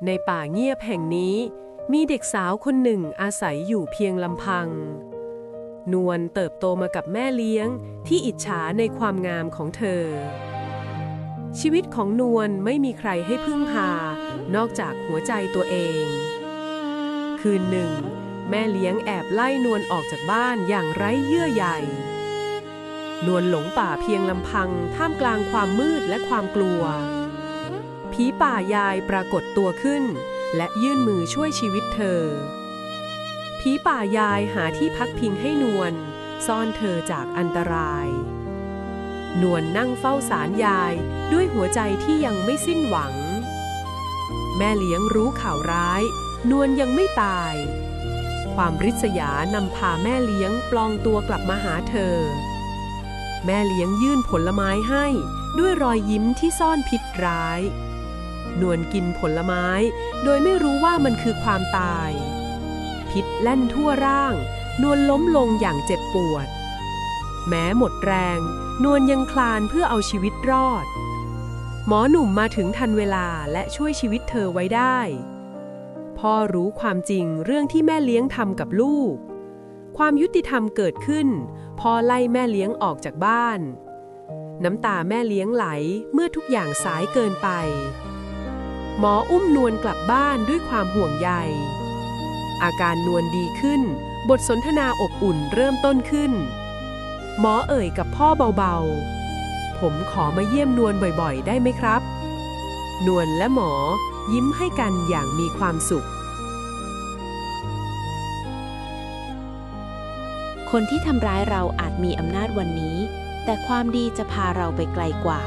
ในป่าเงียบแห่งนี้มีเด็กสาวคนหนึ่งอาศัยอยู่เพียงลำพังนวลเติบโตมากับแม่เลี้ยงที่อิจฉาในความงามของเธอชีวิตของนวลไม่มีใครให้พึ่งพานอกจากหัวใจตัวเองคืนหนึ่งแม่เลี้ยงแอบไล่นวลออกจากบ้านอย่างไร้เยื่อใยนวลหลงป่าเพียงลำพังท่ามกลางความมืดและความกลัวผีป่ายายปรากฏตัวขึ้นและยื่นมือช่วยชีวิตเธอผีป่ายายหาที่พักพิงให้นวลซ่อนเธอจากอันตรายนวลนั่งเฝ้าศาลยายด้วยหัวใจที่ยังไม่สิ้นหวังแม่เลี้ยงรู้ข่าวร้ายนวลยังไม่ตายความริษยานำพาแม่เลี้ยงปลอมตัวกลับมาหาเธอแม่เลี้ยงยื่นผลไม้ให้ด้วยรอยยิ้มที่ซ่อนพิษร้ายนวลกินผลไม้โดยไม่รู้ว่ามันคือความตายพิษแล่นทั่วร่างนวลล้มลงอย่างเจ็บปวดแม้หมดแรงนวลยังคลานเพื่อเอาชีวิตรอดหมอหนุ่มมาถึงทันเวลาและช่วยชีวิตเธอไว้ได้พ่อรู้ความจริงเรื่องที่แม่เลี้ยงทำกับลูกความยุติธรรมเกิดขึ้นพ่อไล่แม่เลี้ยงออกจากบ้านน้ำตาแม่เลี้ยงไหลเมื่อทุกอย่างสายเกินไปหมออุ้มนวลกลับบ้านด้วยความห่วงใยอาการนวลดีขึ้นบทสนทนาอบอุ่นเริ่มต้นขึ้นหมอเอ่ยกับพ่อเบาๆผมขอมาเยี่ยมนวลบ่อยๆได้ไหมครับนวลและหมอยิ้มให้กันอย่างมีความสุขคนที่ทำร้ายเราอาจมีอำนาจวันนี้แต่ความดีจะพาเราไปไกลกว่า